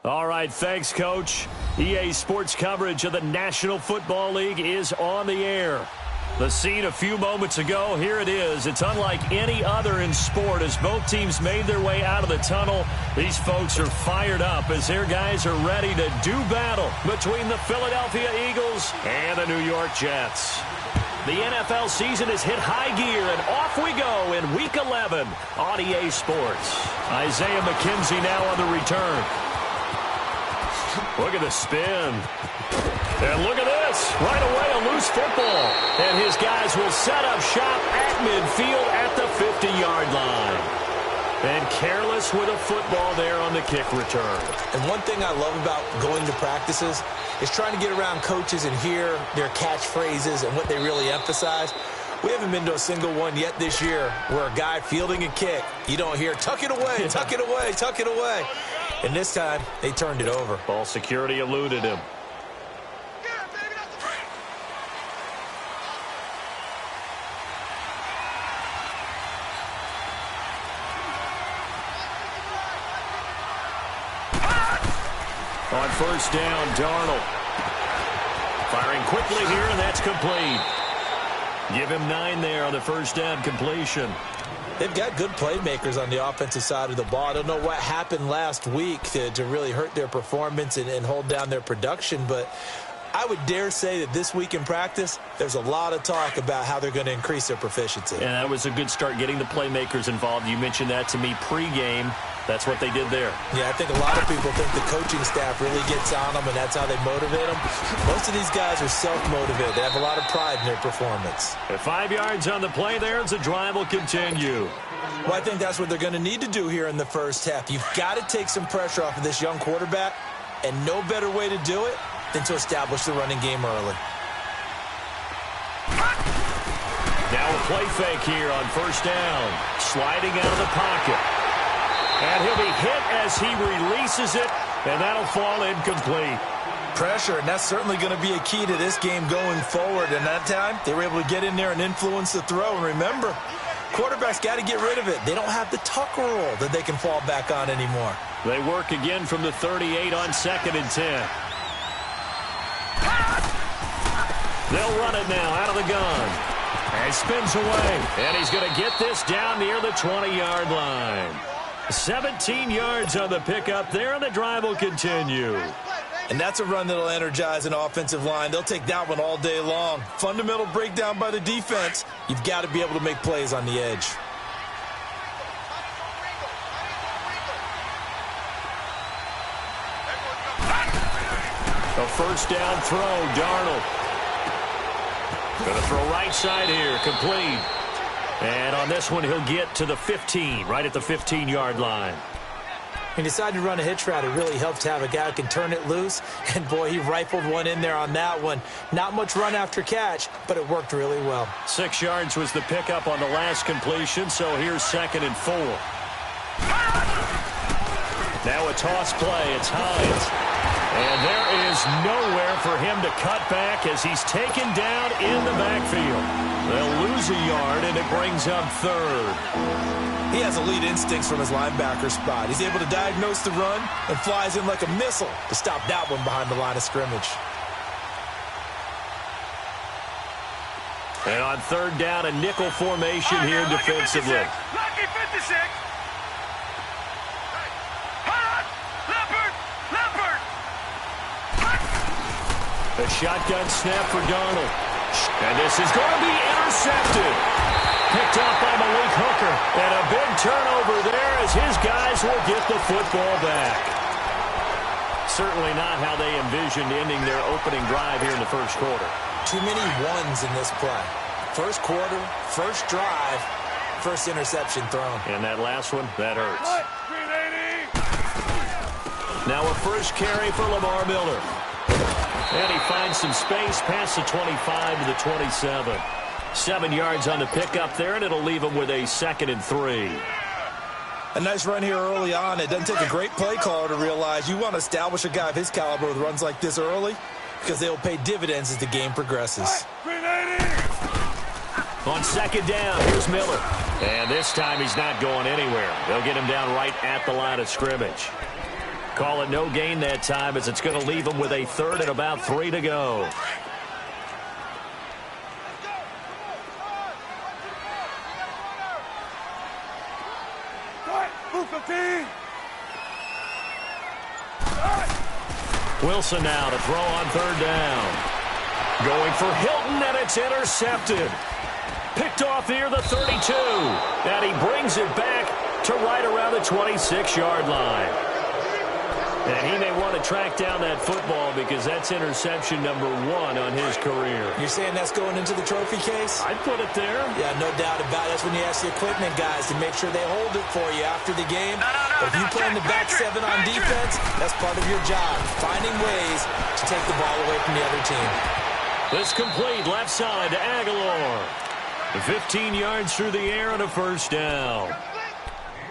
All right, thanks, Coach. EA Sports coverage of the National Football League is on the air. The scene a few moments ago, here it is. It's unlike any other in sport as both teams made their way out of the tunnel. These folks are fired up as their guys are ready to do battle between the Philadelphia Eagles and the New York Jets. The NFL season has hit high gear, and off we go in Week 11 on EA Sports. Isaiah McKenzie now on the return. Look at the spin. And look at this. Right away, a loose football. And his guys will set up shop at midfield at the 50-yard line. And careless with a football there on the kick return. And one thing I love about going to practices is trying to get around coaches and hear their catchphrases and what they really emphasize. We haven't been to a single one yet this year where a guy fielding a kick, you don't hear, tuck it away, tuck it away, tuck it away. And this time, they turned it over. Ball security eluded him. On first down, Darnold. Firing quickly here, and that's complete. Give him 9 there on the first down completion. They've got good playmakers on the offensive side of the ball. I don't know what happened last week to really hurt their performance and hold down their production, but I would dare say that this week in practice, there's a lot of talk about how they're going to increase their proficiency. And that was a good start getting the playmakers involved. You mentioned that to me pregame. That's what they did there. Yeah, I think a lot of people think the coaching staff really gets on them, and that's how they motivate them. Most of these guys are self-motivated. They have a lot of pride in their performance. At 5 yards on the play there as the drive will continue. Well, I think that's what they're going to need to do here in the first half. You've got to take some pressure off of this young quarterback, and no better way to do it than to establish the running game early. Now a play fake here on first down. Sliding out of the pocket. And he'll be hit as he releases it, and that'll fall incomplete. Pressure, and that's certainly going to be a key to this game going forward. And that time, they were able to get in there and influence the throw. And remember, quarterbacks got to get rid of it. They don't have the tuck rule that they can fall back on anymore. They work again from the 38 on 2nd and 10. They'll run it now out of the gun. And spins away. And he's going to get this down near the 20-yard line. 17 yards on the pickup there, and the drive will continue. And that's a run that will energize an offensive line. They'll take that one all day long. Fundamental breakdown by the defense. You've got to be able to make plays on the edge. A first down throw, Darnold. Going to throw right side here, complete. And on this one, he'll get to the 15, right at the 15-yard line. He decided to run a hitch route. It really helps to have a guy who can turn it loose. And, boy, he rifled one in there on that one. Not much run after catch, but it worked really well. 6 yards was the pickup on the last completion, so here's 2nd and 4. Now a toss play. It's Hines. And there is nowhere for him to cut back as he's taken down in the backfield. They'll lose a yard, and it brings up 3rd. He has elite instincts from his linebacker spot. He's able to diagnose the run and flies in like a missile to stop that one behind the line of scrimmage. And on 3rd down, a nickel formation here defensively. Lucky 56. A shotgun snap for Darnold. And this is going to be intercepted. Picked up by Malik Hooker. And a big turnover there as his guys will get the football back. Certainly not how they envisioned ending their opening drive here in the first quarter. Too many ones in this play. First quarter, first drive, first interception thrown. And that last one, that hurts. Now a first carry for Lamar Miller. And he finds some space past the 25 to the 27. 7 yards on the pickup there, and it'll leave him with a 2nd and 3. A nice run here early on. It doesn't take a great play caller to realize you want to establish a guy of his caliber with runs like this early because they'll pay dividends as the game progresses. On 2nd down, here's Miller. And this time he's not going anywhere. They'll get him down right at the line of scrimmage. Call it no gain that time as it's going to leave him with a third and about 3 to go. Wilson now to throw on third down. Going for Hilton, and it's intercepted. Picked off near the 32. And he brings it back to right around the 26-yard line. And he may want to track down that football because that's interception number 1 on his career. You're saying that's going into the trophy case? I'd put it there. Yeah, no doubt about it. That's when you ask the equipment guys to make sure they hold it for you after the game. If you play in the back 7 on defense, that's part of your job, finding ways to take the ball away from the other team. This complete left side to Aguilar. 15 yards through the air and a first down.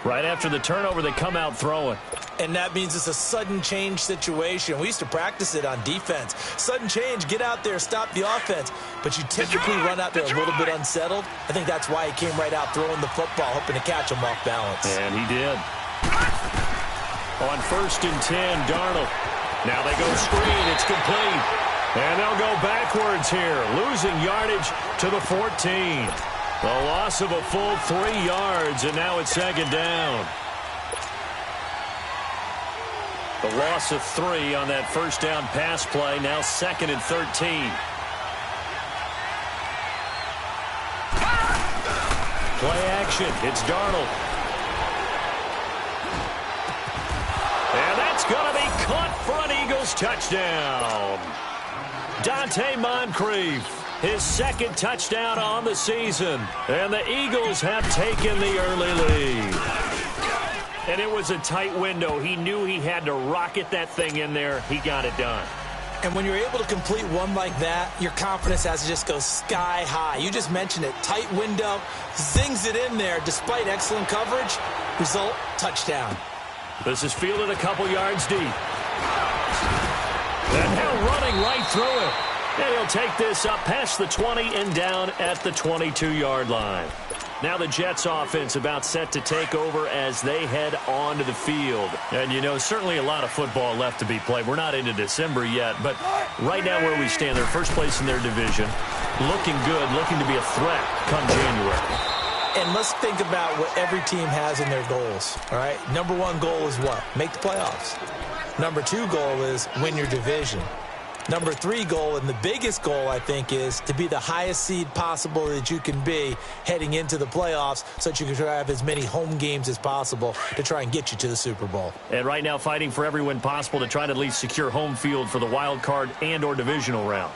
Right after the turnover, they come out throwing. And that means it's a sudden change situation. We used to practice it on defense. Sudden change, get out there, stop the offense. But you typically run out there a little bit unsettled. I think that's why he came right out throwing the football, hoping to catch him off balance. And he did. On 1st and 10, Darnold. Now they go screen. It's complete. And they'll go backwards here, losing yardage to the 14. The loss of a full 3 yards, and now it's second down. The loss of 3 on that first down pass play, now 2nd and 13. Play action, it's Darnold. And that's going to be caught for an Eagles touchdown. Dante Moncrief, his 2nd touchdown on the season. And the Eagles have taken the early lead. And it was a tight window. He knew he had to rocket that thing in there. He got it done. And when you're able to complete one like that, your confidence has to just go sky high. You just mentioned it. Tight window, zings it in there despite excellent coverage. Result, touchdown. This is fielded a couple yards deep. And now running right through it. And he'll take this up past the 20 and down at the 22-yard line. Now the Jets offense about set to take over as they head onto the field. And, you know, certainly a lot of football left to be played. We're not into December yet, but right now where we stand, they're first place in their division. Looking good, looking to be a threat come January. And let's think about what every team has in their goals, all right? Number 1 goal is what? Make the playoffs. Number 2 goal is win your division. Number 3 goal, and the biggest goal, I think, is to be the highest seed possible that you can be heading into the playoffs so that you can try to have as many home games as possible to try and get you to the Super Bowl. And right now fighting for every win possible to try to at least secure home field for the wild card and or divisional round.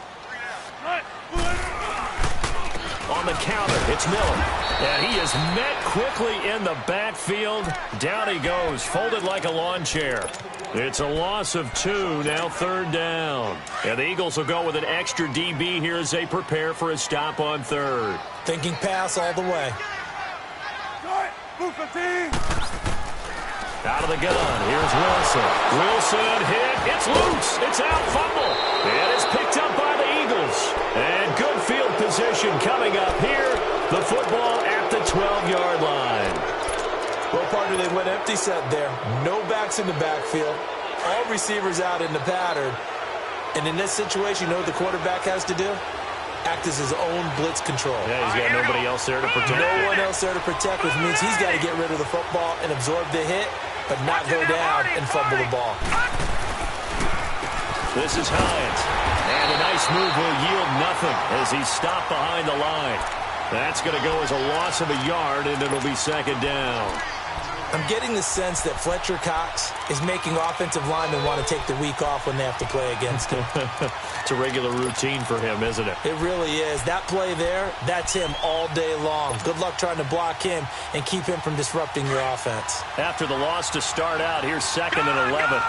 On the counter, it's Miller. And he is met quickly in the backfield. Down he goes, folded like a lawn chair. It's a loss of 2, now 3rd down. And the Eagles will go with an extra DB here as they prepare for a stop on 3rd. Thinking pass all the way. Out of the gun, here's Wilson. Wilson hit, it's loose, it's out, fumble. And it's picked up by the Eagles. And good field position coming up here. The football at the 12-yard line. Well, partner, they went empty set there. No backs in the backfield. All receivers out in the pattern. And in this situation, you know what the quarterback has to do? Act as his own blitz control. Yeah, he's got nobody else there to protect. No one else there to protect, which means he's got to get rid of the football and absorb the hit, but not go down and fumble the ball. This is Hines. And a nice move will yield nothing as he's stopped behind the line. That's going to go as a loss of a yard, and it'll be 2nd down. I'm getting the sense that Fletcher Cox is making offensive linemen want to take the week off when they have to play against him. It's a regular routine for him, isn't it? It really is. That play there, that's him all day long. Good luck trying to block him and keep him from disrupting your offense. After the loss to start out, here's 2nd and 11.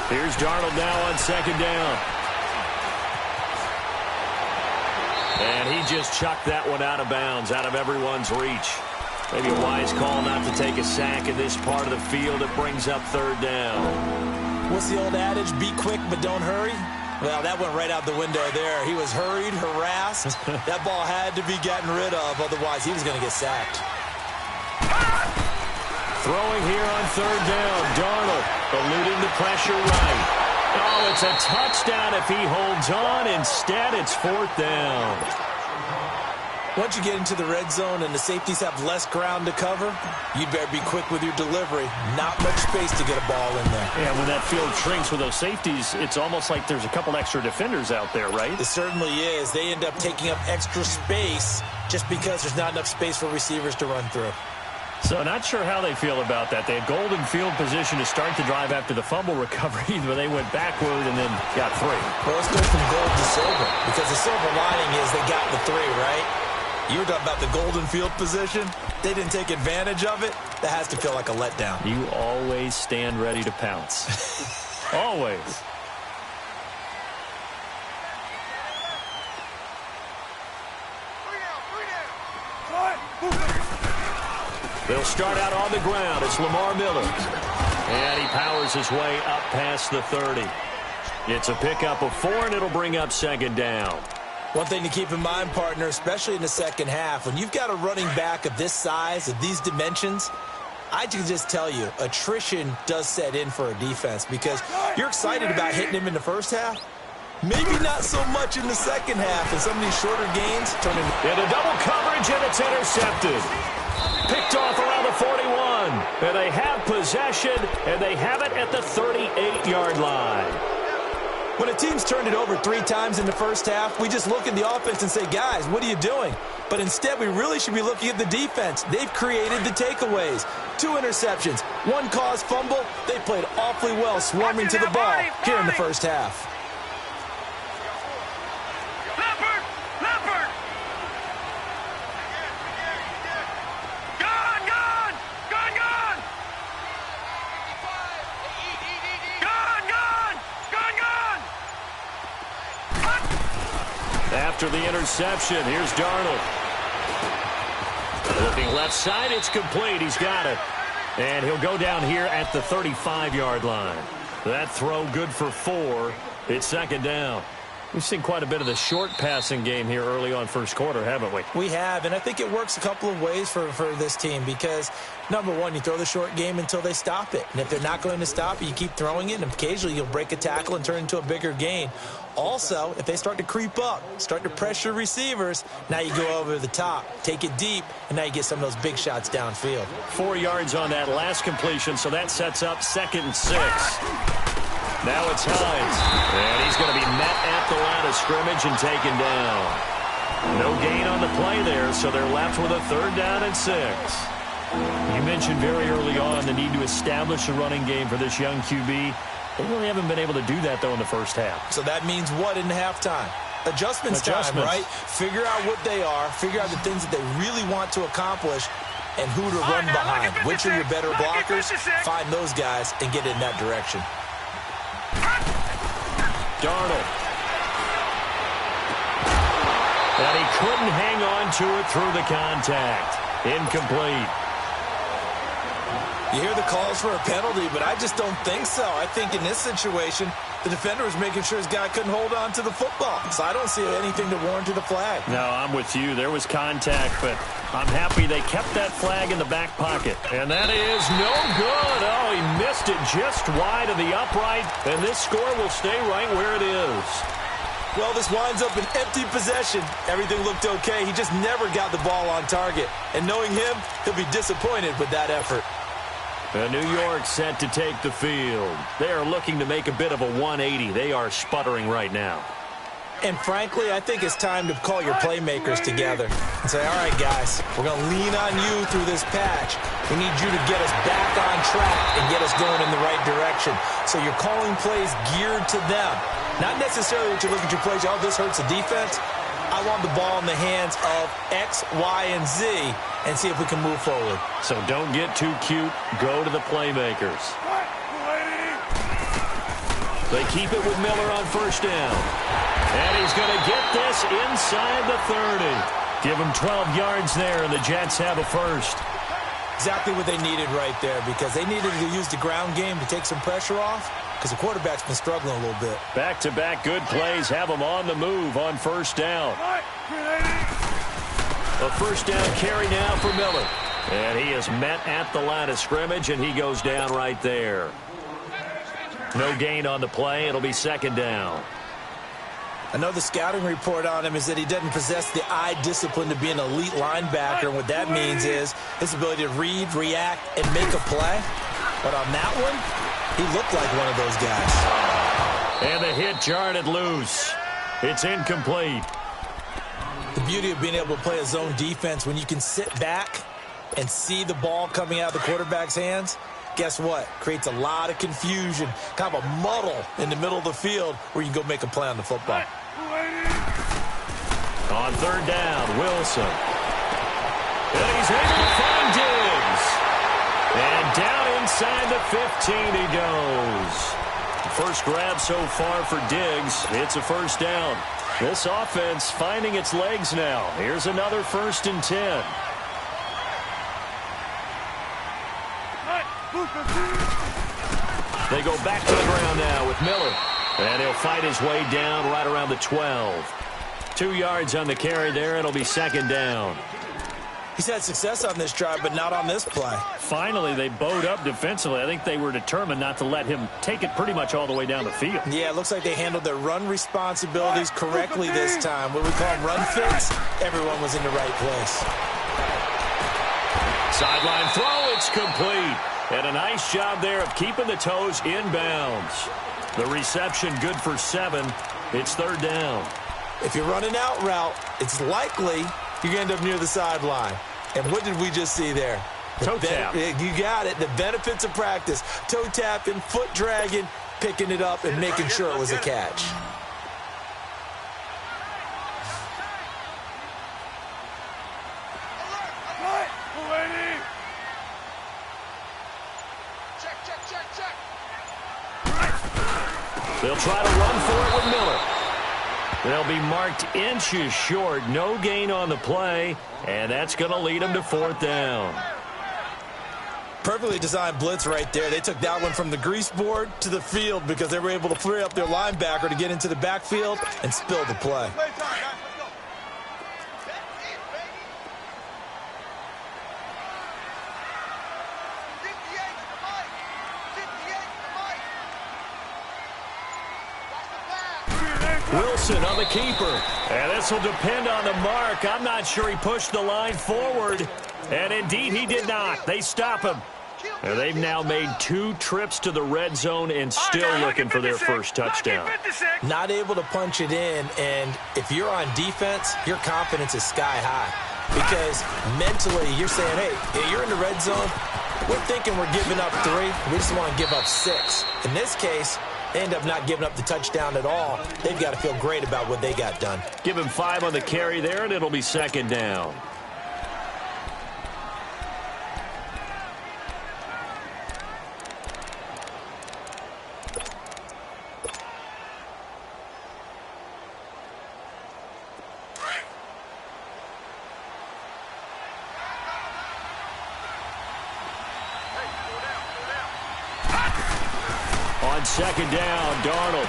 Here's Darnold now on 2nd down. And he just chucked that one out of bounds, out of everyone's reach. Maybe a wise call not to take a sack in this part of the field. It brings up 3rd down. What's the old adage? Be quick, but don't hurry. Well, that went right out the window there. He was hurried, harassed. That ball had to be gotten rid of, otherwise he was going to get sacked. Throwing here on third down. Darnold eluding the pressure right. Oh, it's a touchdown if he holds on. Instead, it's fourth down. Once you get into the red zone and the safeties have less ground to cover, you'd better be quick with your delivery. Not much space to get a ball in there. Yeah, when that field shrinks with those safeties, it's almost like there's a couple extra defenders out there, right? It certainly is. They end up taking up extra space just because there's not enough space for receivers to run through. So not sure how they feel about that. They had golden field position to start the drive after the fumble recovery, but they went backward and then got three. Well, let's go from gold to silver, because the silver lining is they got the three, right? You were talking about the golden field position. They didn't take advantage of it. That has to feel like a letdown. You always stand ready to pounce. Always. They'll start out on the ground. It's Lamar Miller. And he powers his way up past the 30. It's a pickup of 4, and it'll bring up second down. One thing to keep in mind, partner, especially in the second half, when you've got a running back of this size, of these dimensions, I can just tell you, attrition does set in for a defense because you're excited about hitting him in the first half. Maybe not so much in the second half, and some of these shorter gains turn into double coverage, and it's intercepted. Picked off around the 41. And they have possession, and they have it at the 38-yard line. When a team's turned it over 3 times in the first half, we just look at the offense and say, guys, what are you doing? But instead, we really should be looking at the defense. They've created the takeaways. 2 interceptions, 1 caused fumble. They played awfully well swarming to the ball here in the first half. After the interception, here's Darnold. Looking left side, it's complete. He's got it. And he'll go down here at the 35-yard line. That throw good for 4. It's second down. We've seen quite a bit of the short passing game here early on first quarter, haven't we? We have, and I think it works a couple of ways for this team because, number one, you throw the short game until they stop it. And if they're not going to stop it, you keep throwing it, and occasionally you'll break a tackle and turn it into a bigger gain. Also, if they start to creep up, start to pressure receivers, now you go over the top, take it deep, and now you get some of those big shots downfield. 4 yards on that last completion, so that sets up 2nd and 6. Now it's Hines, and he's going to be met at the line of scrimmage and taken down. No gain on the play there, so they're left with a 3rd down and 6. You mentioned very early on the need to establish a running game for this young QB. They really haven't been able to do that, though, in the first half. So that means what in halftime? Adjustments time, right? Figure out what they are, figure out the things that they really want to accomplish, and who to run behind. Which are your better blockers? Find those guys and get in that direction. Darnold. And he couldn't hang on to it through the contact. Incomplete. You hear the calls for a penalty, but I just don't think so. I think in this situation, the defender was making sure his guy couldn't hold on to the football. So I don't see anything to warrant the flag. No, I'm with you. There was contact, but I'm happy they kept that flag in the back pocket. And that is no good. Oh, he missed it just wide of the upright, and this score will stay right where it is. Well, this winds up an empty possession. Everything looked okay. He just never got the ball on target. And knowing him, he'll be disappointed with that effort. New York set to take the field. They are looking to make a bit of a 180. They are sputtering right now. And frankly, I think it's time to call your playmakers together and say, all right, guys, we're going to lean on you through this patch. We need you to get us back on track and get us going in the right direction. So you're calling plays geared to them. Not necessarily that you look at your plays, oh, this hurts the defense. I want the ball in the hands of X, Y, and Z and see if we can move forward. So don't get too cute. Go to the playmakers. They keep it with Miller on first down. And he's going to get this inside the 30. Give him 12 yards there, and the Jets have a first. Exactly what they needed right there because they needed to use the ground game to take some pressure off because the quarterback's been struggling a little bit. Back-to-back good plays have them on the move on first down. A first down carry now for Miller. And he is met at the line of scrimmage, and he goes down right there. No gain on the play. It'll be second down. I know the scouting report on him is that he doesn't possess the eye discipline to be an elite linebacker. And what that means is his ability to read, react, and make a play. But on that one, he looked like one of those guys. And the hit jarred it loose. It's incomplete. The beauty of being able to play a zone defense when you can sit back and see the ball coming out of the quarterback's hands, guess what? Creates a lot of confusion, kind of a muddle in the middle of the field where you can go make a play on the football. On third down, Wilson. And he's able to find Diggs. And down inside the 15 he goes. First grab so far for Diggs. It's a first down. This offense finding its legs now. Here's another 1st and 10. They go back to the ground now with Miller. And he'll fight his way down right around the 12. 2 yards on the carry there. It'll be second down. He's had success on this drive, but not on this play. Finally, they bowed up defensively. I think they were determined not to let him take it pretty much all the way down the field. Yeah, it looks like they handled their run responsibilities correctly this time. What we call them run fits, everyone was in the right place. Sideline throw, it's complete. And a nice job there of keeping the toes inbounds. The reception good for 7. It's third down. If you're running out route, it's likely you're going to end up near the sideline. And what did we just see there? Toe tap. You got it. The benefits of practice. Toe tapping, foot dragging, picking it up, and making sure it was a catch. They'll try to run for it with Miller. They'll be marked inches short. No gain on the play, and that's going to lead them to 4th down. Perfectly designed blitz right there. They took that one from the grease board to the field because they were able to free up their linebacker to get into the backfield and spill the play. Wilson on the keeper. And this will depend on the mark. I'm not sure he pushed the line forward. And indeed, he did not. They stop him. And they've now made 2 trips to the red zone and still looking for their first touchdown. Not able to punch it in. And if you're on defense, your confidence is sky high. Because mentally, you're saying, hey, you're in the red zone. We're thinking we're giving up 3. We just want to give up 6. In this case, they end up not giving up the touchdown at all. They've got to feel great about what they got done. Give him 5 on the carry there, and it'll be second down. On second down, Darnold.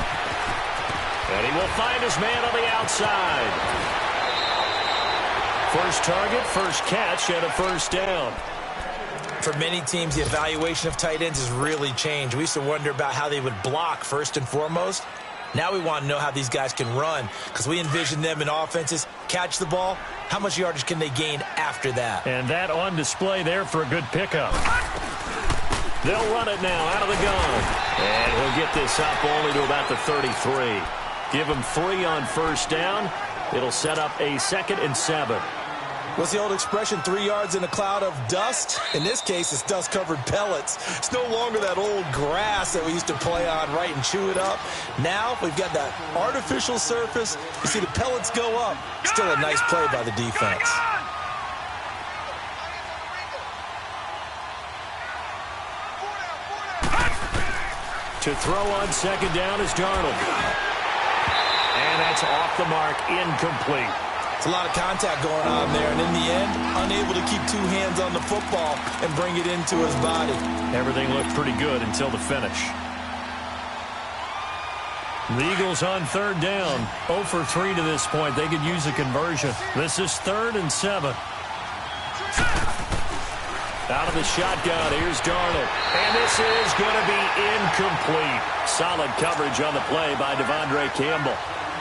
And he will find his man on the outside. First target, first catch, and a first down. For many teams, the evaluation of tight ends has really changed. We used to wonder about how they would block first and foremost. Now we want to know how these guys can run because we envision them in offenses, catch the ball. How much yardage can they gain after that? And that on display there for a good pickup. They'll run it now out of the gun. And he'll get this up only to about the 33. Give him 3 on first down. It'll set up a 2nd and 7. What's the old expression, 3 yards in a cloud of dust? In this case, it's dust-covered pellets. It's no longer that old grass that we used to play on, right, and chew it up. Now we've got that artificial surface. You see the pellets go up. Still a nice play by the defense. To throw on second down is Darnold. And that's off the mark, incomplete. It's a lot of contact going on there, and in the end, unable to keep 2 hands on the football and bring it into his body. Everything looked pretty good until the finish. The Eagles on third down. 0 for 3 to this point. They could use a conversion. This is 3rd and 7. Out of the shotgun, here's Darnold. And this is going to be incomplete. Solid coverage on the play by Devondre Campbell.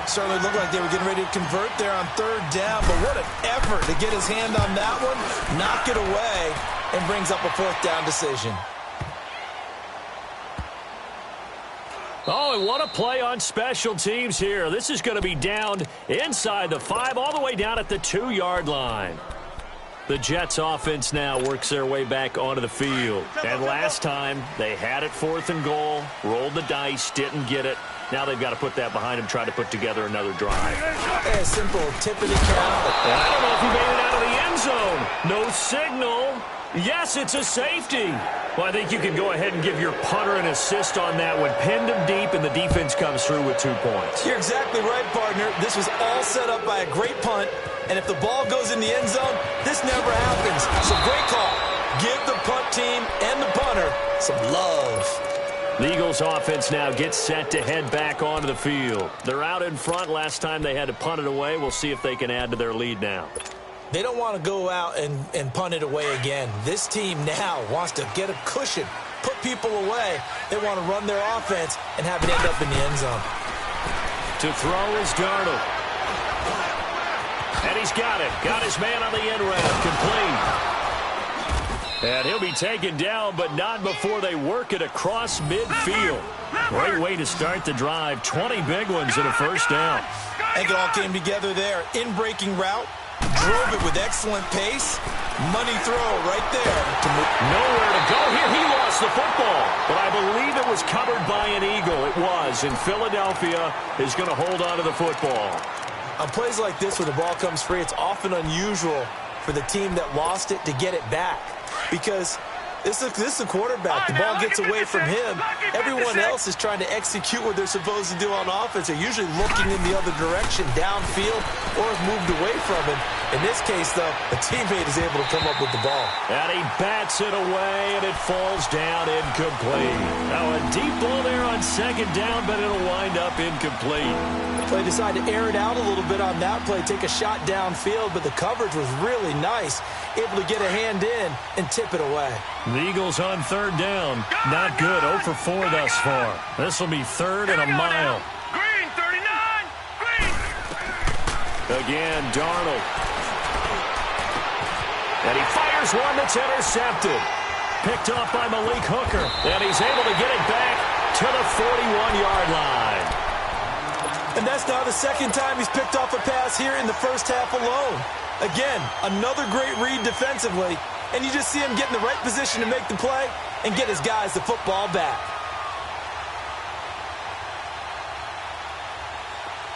Certainly looked like they were getting ready to convert there on third down, but what an effort to get his hand on that one, knock it away, and brings up a fourth down decision. Oh, and what a play on special teams here. This is going to be downed inside the 5, all the way down at the 2-yard line. The Jets offense now works their way back onto the field. And last time, they had it 4th and goal, rolled the dice, didn't get it. Now they've got to put that behind them, try to put together another drive. A simple tippity count. I don't know if he made it out of the end zone. No signal. Yes, it's a safety. Well, I think you can go ahead and give your punter an assist on that one. Pinned him deep, and the defense comes through with 2 points. You're exactly right, partner. This was all set up by a great punt, and if the ball goes in the end zone, this never happens. So great call. Give the punt team and the punter some love. The Eagles offense now gets set to head back onto the field. They're out in front. Last time they had to punt it away. We'll see if they can add to their lead now. They don't want to go out and punt it away again. This team now wants to get a cushion, put people away. They want to run their offense and have it end up in the end zone. To throw is Darnold. And he's got it. Got his man on the end route. Complete. And he'll be taken down, but not before they work it across midfield. Great way to start the drive. 20 big ones and a first down. I think it all came together there. In-breaking route. Drove it with excellent pace. Money throw right there. Nowhere to go here. He lost the football. But I believe it was covered by an Eagle. It was. And Philadelphia is going to hold on to the football. On plays like this where the ball comes free, it's often unusual for the team that lost it to get it back. Because this is a quarterback. The ball gets away from him. Everyone else is trying to execute what they're supposed to do on offense. They're usually looking in the other direction, downfield, or have moved away from him. In this case, though, a teammate is able to come up with the ball. And he bats it away, and it falls down incomplete. Now a deep ball there on second down, but it'll wind up incomplete. The play decided to air it out a little bit on that play, take a shot downfield, but the coverage was really nice. Able to get a hand in and tip it away. The Eagles on third down. Not good. 0 for 4 thus far. This will be 3rd and a mile. Green, 39. Green. Again, Darnold. And he fires one that's intercepted. Picked off by Malik Hooker. And he's able to get it back to the 41-yard line. And that's now the second time he's picked off a pass here in the first half alone. Again, another great read defensively. And you just see him get in the right position to make the play and get his guys the football back.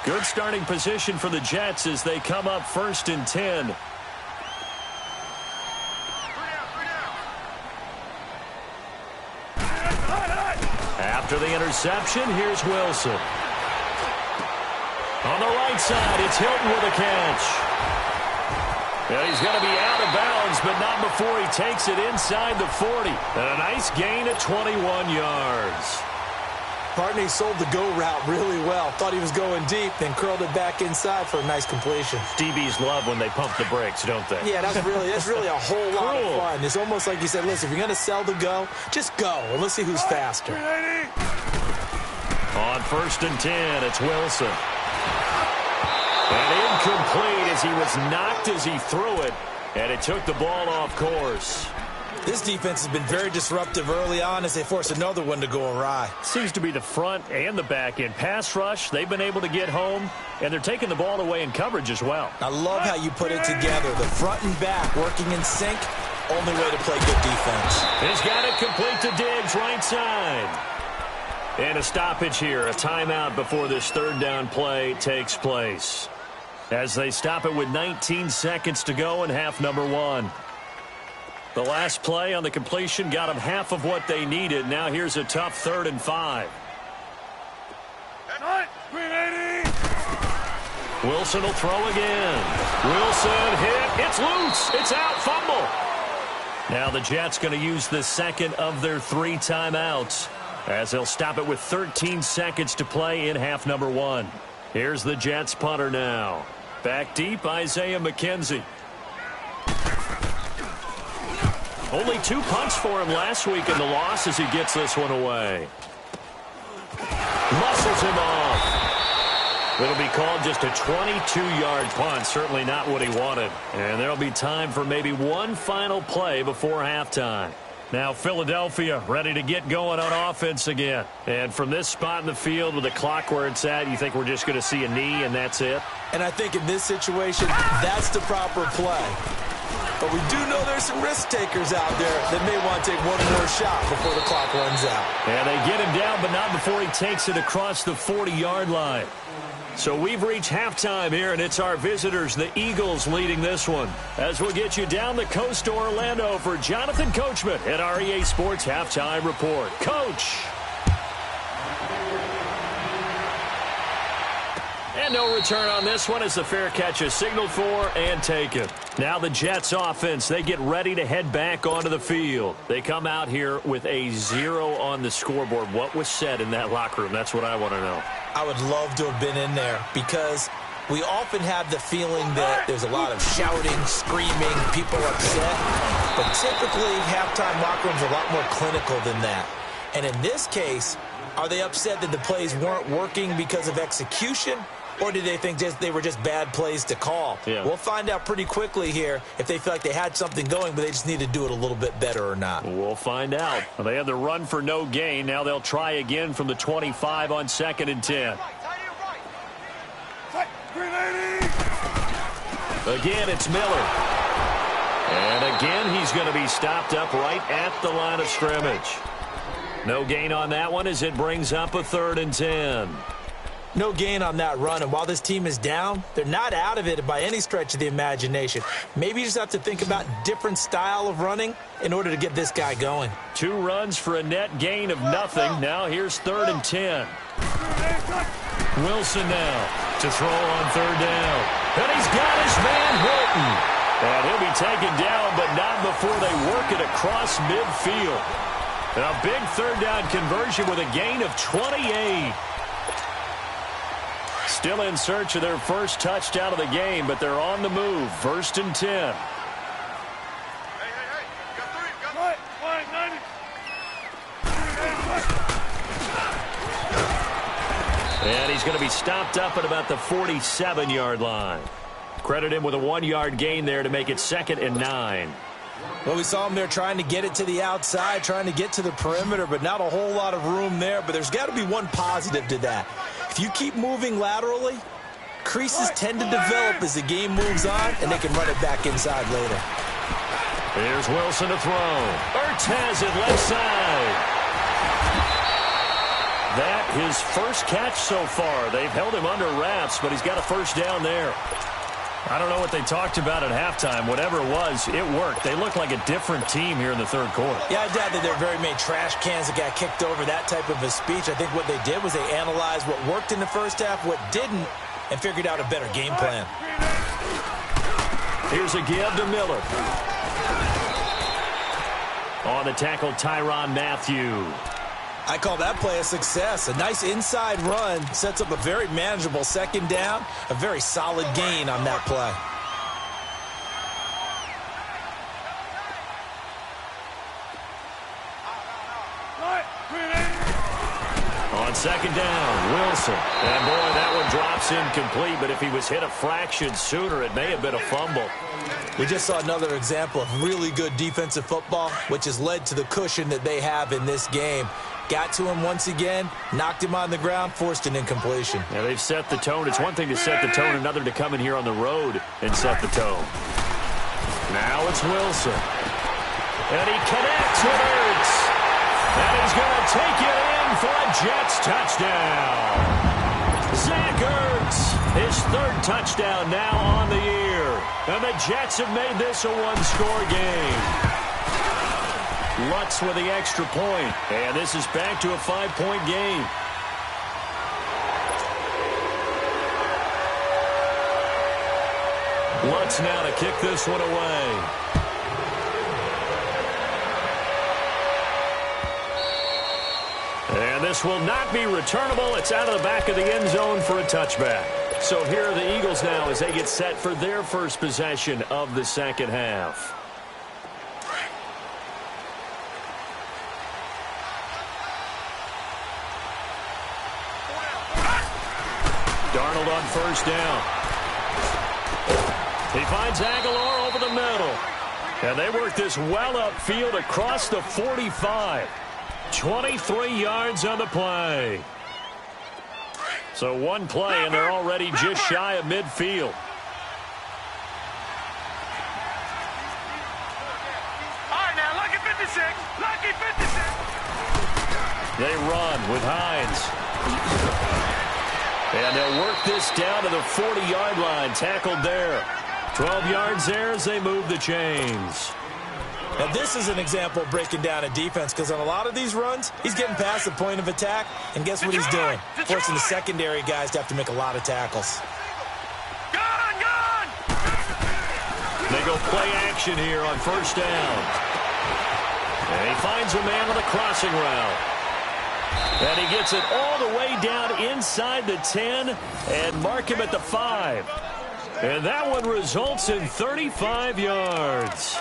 Good starting position for the Jets as they come up 1st and 10. After the interception, here's Wilson. On the right side, it's Hilton with a catch. And he's going to be out of bounds, but not before he takes it inside the 40. And a nice gain at 21 yards. Partney sold the go route really well. Thought he was going deep, then curled it back inside for a nice completion. DBs love when they pump the brakes, don't they? Yeah, that's really a whole lot of fun. It's almost like you said, listen, if you're going to sell the go, just go, and let's see who's faster. On 1st and 10, it's Wilson. And incomplete as he was knocked as he threw it, and it took the ball off course. This defense has been very disruptive early on as they force another one to go awry. Seems to be the front and the back end. Pass rush, they've been able to get home, and they're taking the ball away in coverage as well. I love how you put it together. The front and back working in sync, only way to play good defense. He's got it complete to Diggs, right side. And a stoppage here, a timeout before this 3rd down play takes place. As they stop it with 19 seconds to go in half number 1. The last play on the completion got them half of what they needed. Now here's a tough 3rd and 5. Wilson will throw again. Wilson hit. It's loose. It's out. Fumble. Now the Jets going to use the second of their 3 timeouts as they'll stop it with 13 seconds to play in half number 1. Here's the Jets punter now. Back deep, Isaiah McKenzie. Only 2 punts for him last week in the loss as he gets this one away. Muscles him off. It'll be called just a 22-yard punt. Certainly not what he wanted. And there'll be time for maybe one final play before halftime. Now Philadelphia ready to get going on offense again. And from this spot in the field with the clock where it's at, you think we're just going to see a knee and that's it? And I think in this situation, that's the proper play. But we do know there's some risk takers out there that may want to take one more shot before the clock runs out. And they get him down, but not before he takes it across the 40-yard line. So we've reached halftime here, and it's our visitors, the Eagles, leading this one. As we'll get you down the coast to Orlando for Jonathan Coachman at our EA Sports Halftime Report. Coach. And no return on this one as the fair catch is signaled for and taken. Now the Jets offense, they get ready to head back onto the field. They come out here with a 0 on the scoreboard. What was said in that locker room? That's what I want to know. I would love to have been in there because we often have the feeling that there's a lot of shouting, screaming, people upset. But typically, halftime locker rooms are a lot more clinical than that. And in this case, are they upset that the plays weren't working because of execution? Or do they think they were just bad plays to call? Yeah. We'll find out pretty quickly here if they feel like they had something going, but they just need to do it a little bit better or not. We'll find out. Well, they had the run for no gain. Now they'll try again from the 25 on 2nd and 10. Again, it's Miller. And again, he's going to be stopped up right at the line of scrimmage. No gain on that one as it brings up a 3rd and 10. No gain on that run, and while this team is down, they're not out of it by any stretch of the imagination. Maybe you just have to think about different style of running in order to get this guy going. 2 runs for a net gain of nothing. Now here's 3rd and 10. Wilson now to throw on 3rd down. And he's got his man Hilton. And he'll be taken down, but not before they work it across midfield. And a big 3rd down conversion with a gain of 28. Still in search of their first touchdown of the game, but they're on the move. 1st and 10. And he's going to be stopped up at about the 47-yard line. Credit him with a 1-yard gain there to make it 2nd and 9. Well, we saw him there trying to get it to the outside, trying to get to the perimeter, but not a whole lot of room there. But there's got to be one positive to that. If you keep moving laterally, creases tend to develop as the game moves on, and they can run it back inside later. Here's Wilson to throw. Ertz has it left side. That his first catch so far. They've held him under wraps, but he's got a 1st down there. I don't know what they talked about at halftime. Whatever it was, it worked. They look like a different team here in the 3rd quarter. Yeah, I doubt that there are very many trash cans that got kicked over, that type of a speech. I think what they did was they analyzed what worked in the first half, what didn't, and figured out a better game plan. Here's a give to Miller. On the tackle, Tyrann Mathieu. I call that play a success. A nice inside run sets up a very manageable 2nd down, a very solid gain on that play. On 2nd down, Wilson. And boy, that one drops incomplete, but if he was hit a fraction sooner, it may have been a fumble. We just saw another example of really good defensive football, which has led to the cushion that they have in this game. Got to him once again, knocked him on the ground, forced an incompletion. Yeah, they've set the tone. It's one thing to set the tone, another to come in here on the road and set the tone. Now it's Wilson. And he connects with Ertz. And he's going to take it in for a Jets touchdown. Zach Ertz, his 3rd touchdown now on the year. And the Jets have made this a 1-score game. Lutz with the extra point. And this is back to a 5-point game. Lutz now to kick this one away. And this will not be returnable. It's out of the back of the end zone for a touchback. So here are the Eagles now as they get set for their first possession of the 2nd half. Darnold on first down. He finds Aguilar over the middle. And they work this well upfield across the 45. 23 yards on the play. So one play, and they're already just shy of midfield. All right, now, lucky 56. Lucky 56. They run with Hines. And they'll work this down to the 40-yard line. Tackled there. 12 yards there as they move the chains. Now, this is an example of breaking down a defense, because on a lot of these runs, he's getting past the point of attack, and guess what he's doing? Forcing the secondary guys to have to make a lot of tackles. Gone! They go play action here on first down. And he finds a man on the crossing route. And he gets it all the way down inside the 10 and mark him at the 5. And that one results in 35 yards.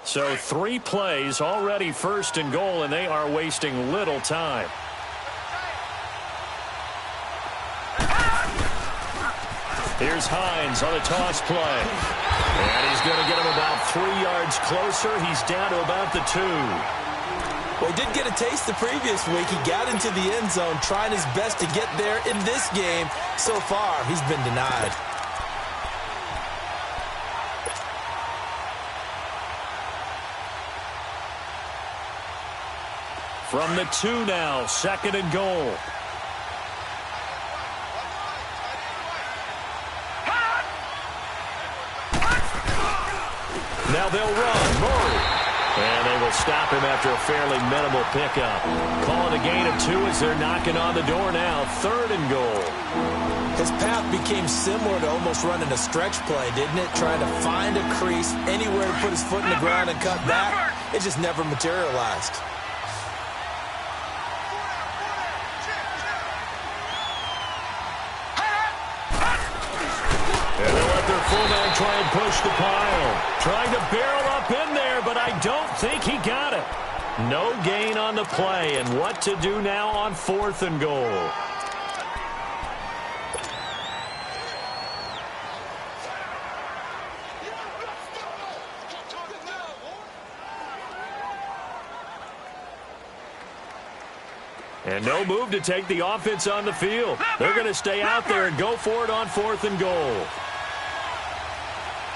So 3 plays, already first and goal, and they are wasting little time. Here's Hines on a toss play. And he's going to get him about 3 yards closer. He's down to about the 2. Well, he did get a taste the previous week. He got into the end zone trying his best to get there in this game. So far, he's been denied. From the 2 now, second and goal. Now they'll run. Murray. And they will stop him after a fairly minimal pickup. Calling a gain of 2 as they're knocking on the door now. Third and goal. His path became similar to almost running a stretch play, didn't it? Trying to find a crease, anywhere to put his foot in the ground and cut back. It just never materialized. Fullback try and push the pile. Trying to barrel up in there, but I don't think he got it. No gain on the play, and what to do now on fourth and goal. And no move to take the offense on the field. They're going to stay out there and go for it on fourth and goal.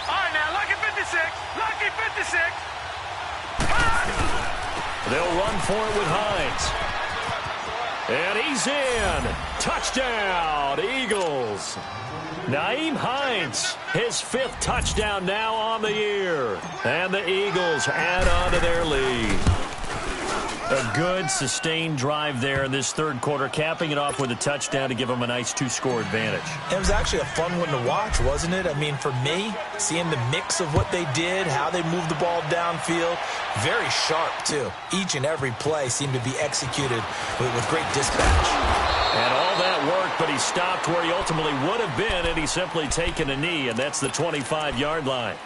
All right, now, lucky 56. Lucky 56. They'll run for it with Hines. And he's in. Touchdown, Eagles. Nyheim Hines, his 5th touchdown now on the year. And the Eagles add on to their lead. A good, sustained drive there in this third quarter, capping it off with a touchdown to give them a nice 2-score advantage. It was actually a fun one to watch, wasn't it? I mean, for me, seeing the mix of what they did, how they moved the ball downfield, very sharp, too. Each and every play seemed to be executed with great dispatch. And all that work, but he stopped where he ultimately would have been, and he's simply taken a knee, and that's the 25-yard line.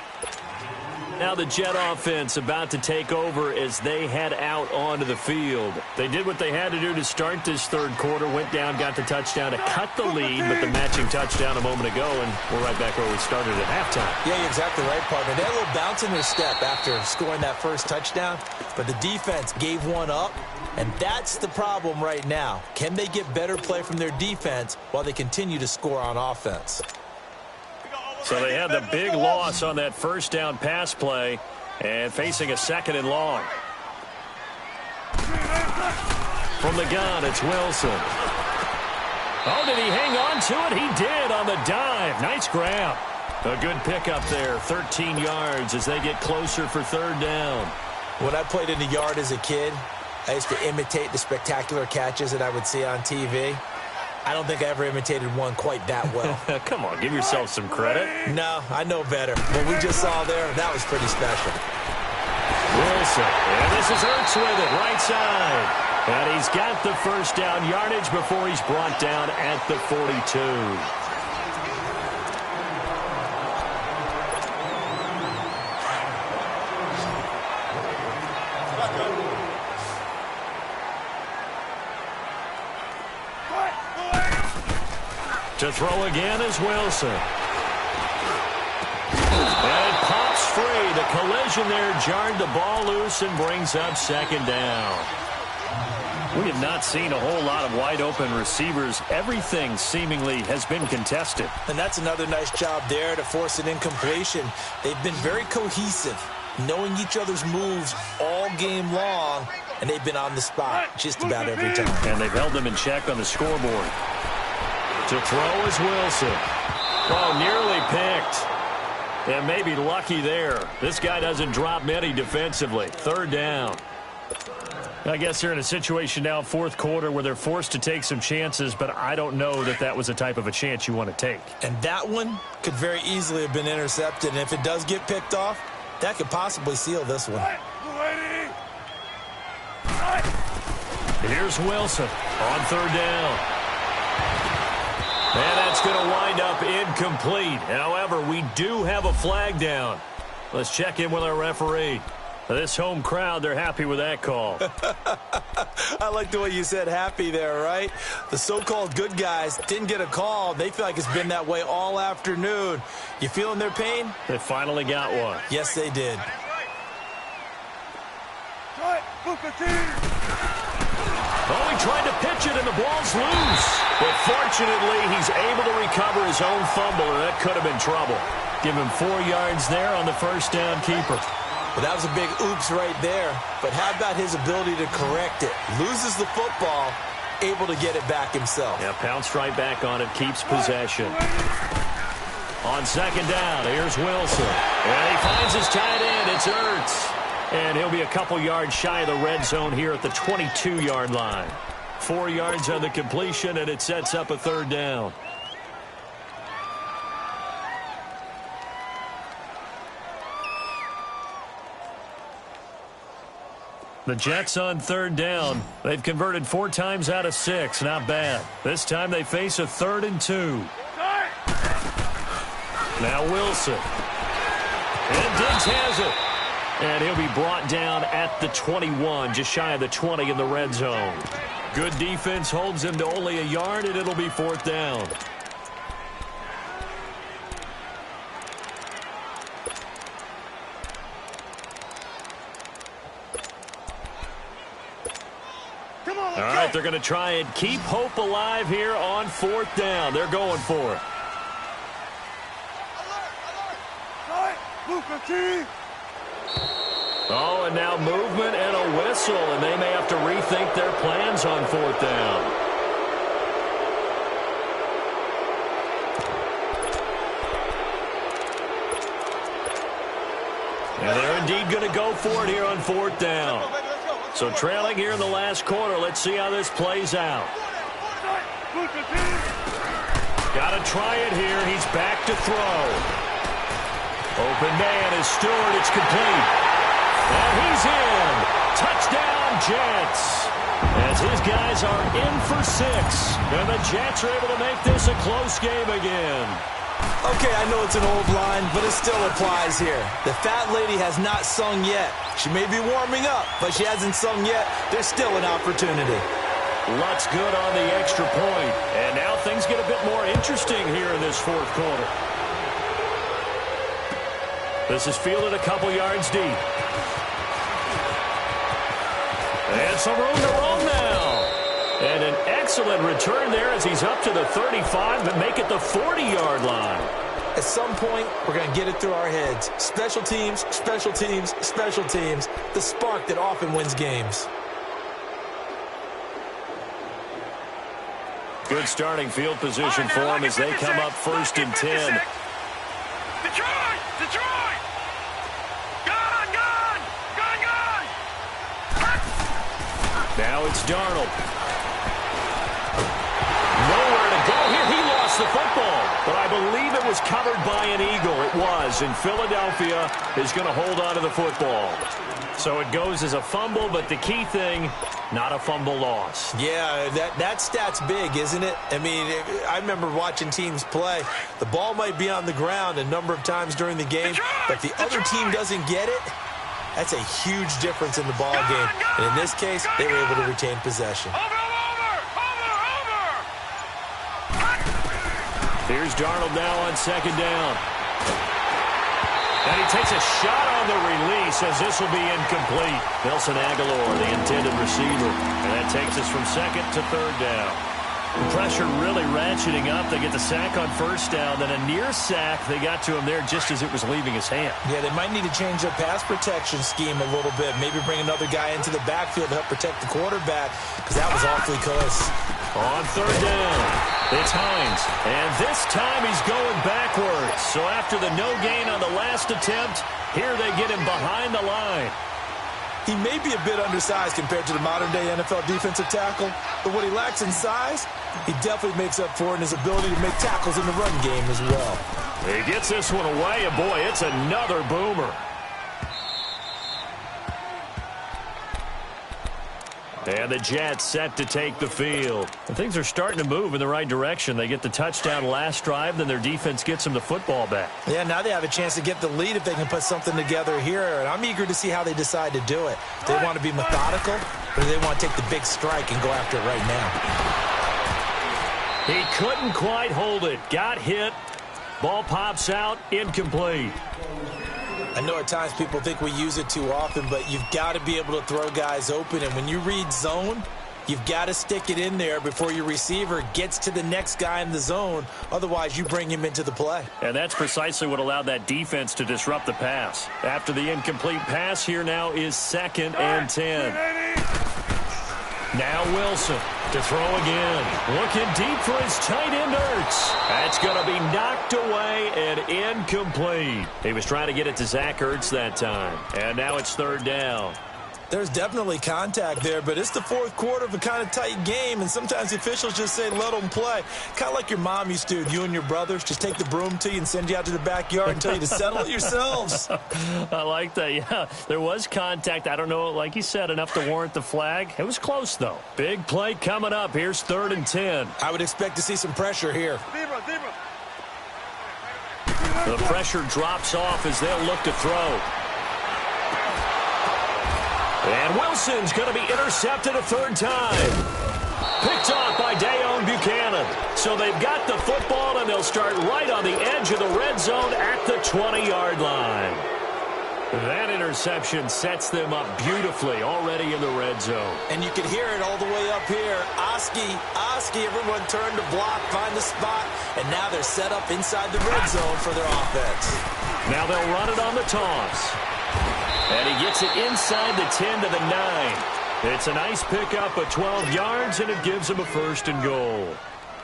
Now the Jet offense about to take over as they head out onto the field. They did what they had to do to start this third quarter, went down, got the touchdown to cut the lead, but the matching touchdown a moment ago, and we're right back where we started at halftime. Yeah, you're exactly right, partner. They had a little bounce in their step after scoring that first touchdown, but the defense gave one up, and that's the problem right now. Can they get better play from their defense while they continue to score on offense? So they had the big loss on that first down pass play and facing a second and long. From the gun, it's Wilson. Oh, did he hang on to it? He did on the dive. Nice grab. A good pickup there, 13 yards as they get closer for third down. When I played in the yard as a kid, I used to imitate the spectacular catches that I would see on TV. I don't think I ever imitated one quite that well. Come on, give yourself some credit. No, I know better. What we just saw there, that was pretty special. Wilson, and this is Ertz with it, right side. And he's got the first down yardage before he's brought down at the 42. To throw again is Wilson. And it pops free. The collision there jarred the ball loose and brings up second down. We have not seen a whole lot of wide-open receivers. Everything seemingly has been contested. And that's another nice job there to force an incompletion. They've been very cohesive, knowing each other's moves all game long, and they've been on the spot just about every time. And they've held them in check on the scoreboard. To throw is Wilson. Oh, nearly picked. And maybe lucky there. This guy doesn't drop many defensively. Third down. I guess they're in a situation now, fourth quarter, where they're forced to take some chances, but I don't know that that was the type of a chance you want to take. And that one could very easily have been intercepted, and if it does get picked off, that could possibly seal this one. Here's Wilson on third down. And that's going to wind up incomplete. However, we do have a flag down. Let's check in with our referee. This home crowd, they're happy with that call. I like the way you said happy there, right? The so-called good guys didn't get a call. They feel like it's been that way all afternoon. You feeling their pain? They finally got one. Yes, they did. Oh, he tried to pitch it, and the ball's loose. But fortunately, he's able to recover his own fumble, or that could have been trouble. Give him 4 yards there on the first down keeper. Well, that was a big oops right there. But how about his ability to correct it? Loses the football, able to get it back himself. Yeah, pounced right back on it, keeps possession. On second down, here's Wilson. And he finds his tight end. It's Ertz. And he'll be a couple yards shy of the red zone here at the 22-yard line. 4 yards on the completion, and it sets up a third down. The Jets on third down. They've converted 4 times out of 6. Not bad. This time they face a 3rd and 2. Now Wilson. And Diggs has it. And he'll be brought down at the 21, just shy of the 20 in the red zone. Good defense holds him to only a yard, and it'll be 4th down. All right, they're going to try and keep hope alive here on 4th down. They're going for it. Oh, and now movement and a whistle, and they may have to rethink their plans on 4th down. And they're indeed going to go for it here on 4th down. So trailing here in the last quarter. Let's see how this plays out. Got to try it here. He's back to throw. Open man is Stewart. It's complete. And he's in. Touchdown, Jets. As his guys are in for 6. And the Jets are able to make this a close game again. Okay, I know it's an old line, but it still applies here. The fat lady has not sung yet. She may be warming up, but she hasn't sung yet. There's still an opportunity. Lots good on the extra point. And now things get a bit more interesting here in this 4th quarter. This is fielded a couple yards deep. And some room to roam now. And an excellent return there as he's up to the 35, but make it the 40-yard line. At some point, we're going to get it through our heads. Special teams, special teams, special teams. The spark that often wins games. Good starting field position for him as they come up 1st and 10. Detroit! Detroit! Gone! Gone! Gone! Gone! Now it's Darnold. Nowhere to go here. He lost the football, but I believe it was covered by an Eagle. It was, and Philadelphia is going to hold on to the football. So it goes as a fumble, but the key thing, not a fumble loss. Yeah, that stat's big, isn't it? I mean, I remember watching teams play. The ball might be on the ground a number of times during the game, but the other team doesn't get it. That's a huge difference in the ball game. And in this case, they were able to retain possession. Here's Darnold now on second down. And he takes a shot on the release as this will be incomplete. Nelson Aguilar, the intended receiver. And that takes us from second to third down. The pressure really ratcheting up. They get the sack on first down. Then a near sack. They got to him there just as it was leaving his hand. Yeah, they might need to change their pass protection scheme a little bit. Maybe bring another guy into the backfield to help protect the quarterback, because that was awfully close. On third down, it's Hines. And this time he's going backwards. So after the no gain on the last attempt, here they get him behind the line. He may be a bit undersized compared to the modern-day NFL defensive tackle, but what he lacks in size, he definitely makes up for in his ability to make tackles in the run game as well. He gets this one away, and boy, it's another boomer. And the Jets set to take the field. And things are starting to move in the right direction. They get the touchdown last drive, then their defense gets them the football back. Yeah, now they have a chance to get the lead if they can put something together here. And I'm eager to see how they decide to do it. Do they want to be methodical, or do they want to take the big strike and go after it right now? He couldn't quite hold it. Got hit. Ball pops out. Incomplete. I know at times people think we use it too often, but you've got to be able to throw guys open. And when you read zone, you've got to stick it in there before your receiver gets to the next guy in the zone. Otherwise, you bring him into the play. And that's precisely what allowed that defense to disrupt the pass. After the incomplete pass, here now is 2nd and 10. Now Wilson to throw again. Looking deep for his tight end, Ertz. That's going to be knocked away and incomplete. He was trying to get it to Zach Ertz that time. And now it's 3rd down. There's definitely contact there, but it's the 4th quarter of a kind of tight game, and sometimes the officials just say, let them play. Kind of like your mom used to, you and your brothers, just take the broom to you and send you out to the backyard and tell you to settle it yourselves. I like that, yeah. There was contact. I don't know, like you said, enough to warrant the flag. It was close, though. Big play coming up. Here's 3rd and 10. I would expect to see some pressure here. The pressure drops off as they'll look to throw. And Wilson's going to be intercepted a 3rd time. Picked off by Dayon Buchanan. So they've got the football, and they'll start right on the edge of the red zone at the 20-yard line. That interception sets them up beautifully already in the red zone. And you can hear it all the way up here. Oski, everyone turned to block, find the spot, and now they're set up inside the red zone for their offense. Now they'll run it on the toss. And he gets it inside the 10 to the 9. It's a nice pickup of 12 yards, and it gives him a 1st and goal.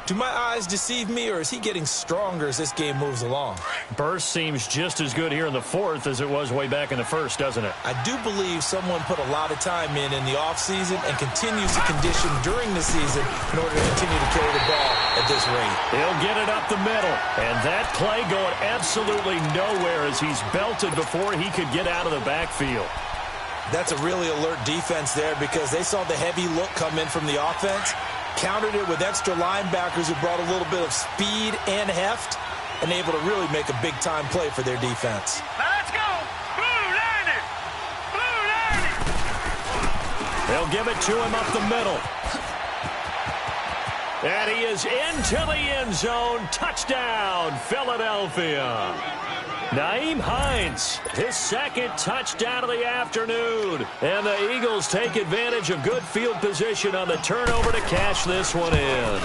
Do my eyes deceive me, or is he getting stronger as this game moves along? Burst seems just as good here in the 4th as it was way back in the 1st, doesn't it? I do believe someone put a lot of time in the offseason and continues to condition during the season in order to continue to carry the ball at this rate. He'll get it up the middle, and that play going absolutely nowhere as he's belted before he could get out of the backfield. That's a really alert defense there because they saw the heavy look come in from the offense, countered it with extra linebackers who brought a little bit of speed and heft, and able to really make a big-time play for their defense. Now let's go. Blue line it. Blue line it. They'll give it to him up the middle. And he is into the end zone. Touchdown, Philadelphia. Nyheim Hines, his 2nd touchdown of the afternoon. And the Eagles take advantage of good field position on the turnover to cash this one in.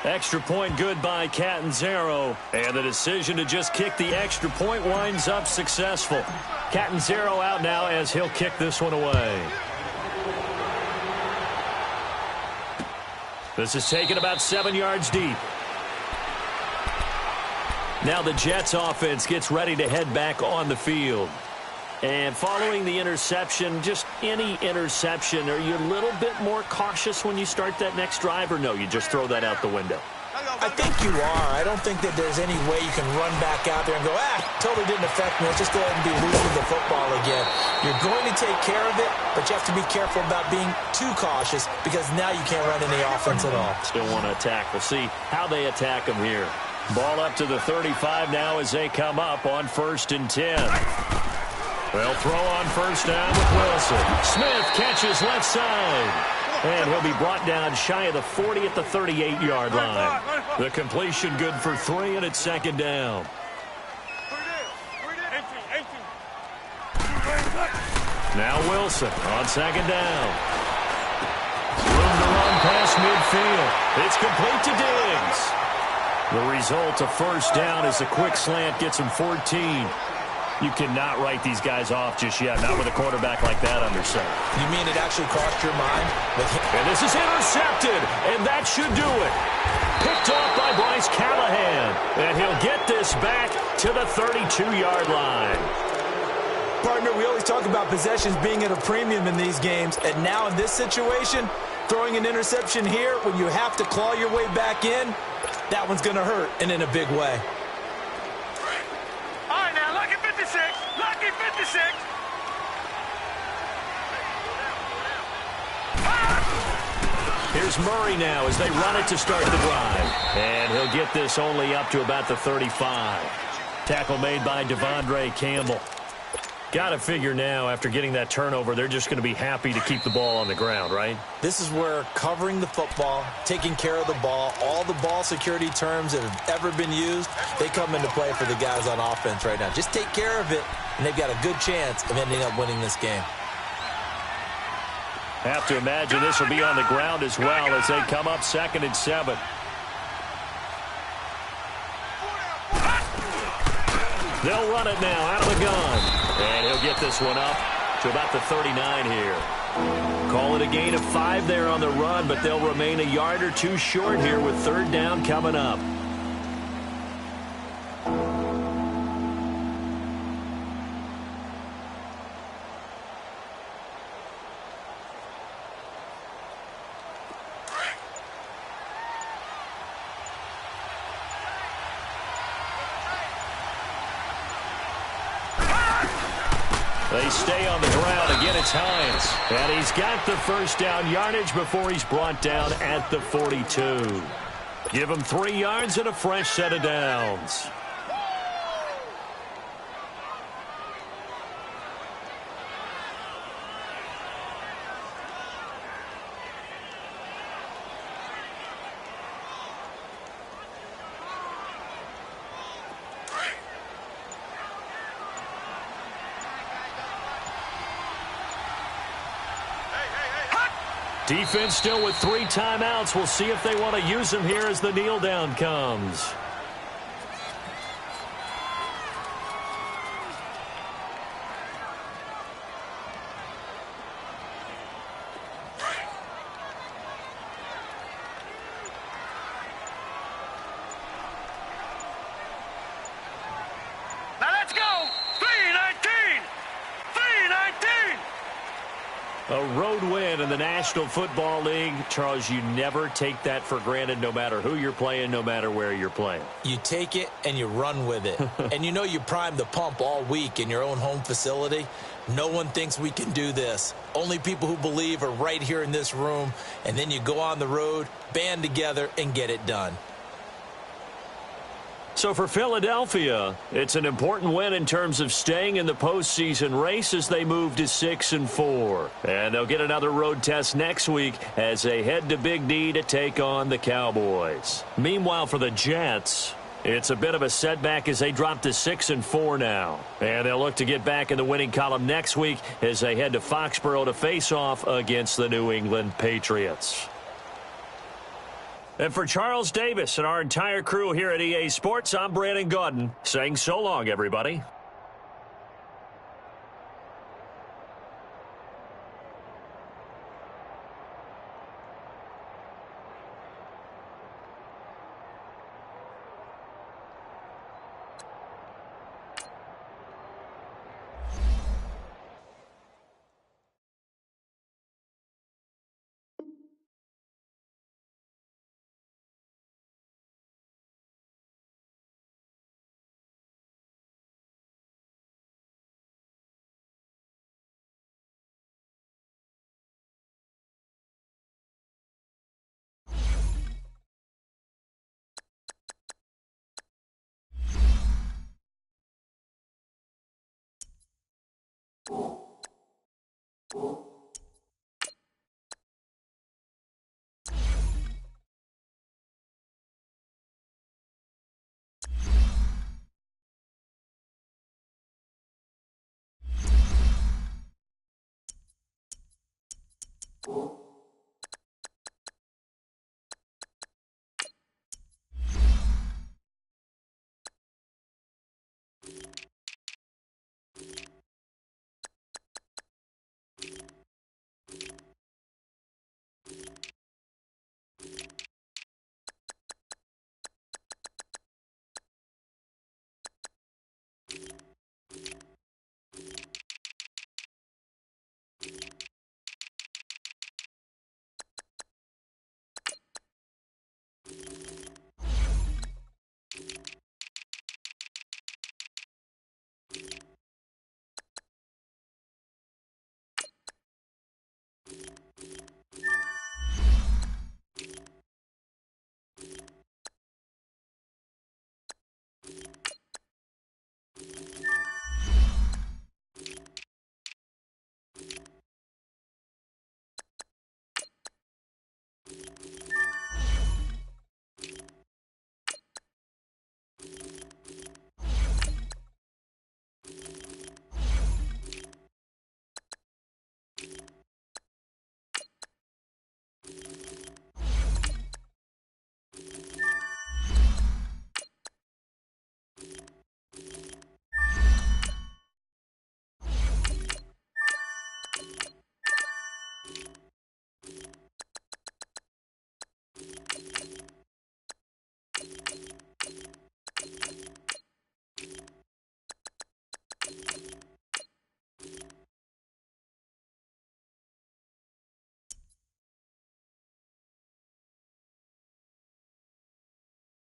Extra point good by Catanzaro. And the decision to just kick the extra point winds up successful. Catanzaro out now as he'll kick this one away. This is taken about 7 yards deep. Now the Jets offense gets ready to head back on the field. And following the interception, just any interception, are you a little bit more cautious when you start that next drive, or no, you just throw that out the window? I think you are. I don't think that there's any way you can run back out there and go, totally didn't affect me. Let's just go ahead and be loose with the football again. You're going to take care of it, but you have to be careful about being too cautious because now you can't run any offense at all. Still want to attack. We'll see how they attack them here. Ball up to the 35 now as they come up on 1st and 10. They'll throw on 1st down with Wilson. Smith catches left side. And he'll be brought down shy of the 40 at the 38-yard line. The completion good for 3, and it's second down. Now Wilson on second down. Room to run past midfield. It's complete to Diggs. The result, a first down, as a quick slant gets him 14. You cannot write these guys off just yet, not with a quarterback like that under center. You mean it actually crossed your mind? And this is intercepted, and that should do it. Picked off by Bryce Callahan, and he'll get this back to the 32-yard line. Partner, we always talk about possessions being at a premium in these games, and now in this situation, throwing an interception here when you have to claw your way back in, that one's going to hurt, and in a big way. All right, now, lucky 56. Lucky 56. Here's Murray now as they run it to start the drive. And he'll get this only up to about the 35. Tackle made by Devondre Campbell. Got to figure now, after getting that turnover, they're just going to be happy to keep the ball on the ground, right? This is where covering the football, taking care of the ball, all the ball security terms that have ever been used, they come into play for the guys on offense right now. Just take care of it, and they've got a good chance of ending up winning this game. Have to imagine this will be on the ground as well as they come up 2nd and 7. They'll run it now out of the gun. And he'll get this one up to about the 39 here. Call it a gain of 5 there on the run, but they'll remain a yard or 2 short here with 3rd down coming up. They stay on the ground. Again, it's Hines. And he's got the first down yardage before he's brought down at the 42. Give him 3 yards and a fresh set of downs. Defense still with 3 timeouts. We'll see if they want to use them here as the kneel down comes. Now let's go. 3-19. 3-19. A road win in the National Football League. Charles, you never take that for granted, no matter who you're playing, no matter where you're playing. You take it and you run with it. And you know you primed the pump all week in your own home facility. No one thinks we can do this. Only people who believe are right here in this room. And then you go on the road, band together, and get it done. So for Philadelphia, it's an important win in terms of staying in the postseason race as they move to 6-4. And they'll get another road test next week as they head to Big D to take on the Cowboys. Meanwhile, for the Jets, it's a bit of a setback as they drop to 6-4 now. And they'll look to get back in the winning column next week as they head to Foxborough to face off against the New England Patriots. And for Charles Davis and our entire crew here at EA Sports, I'm Brandon Gaudin saying so long, everybody. Cool.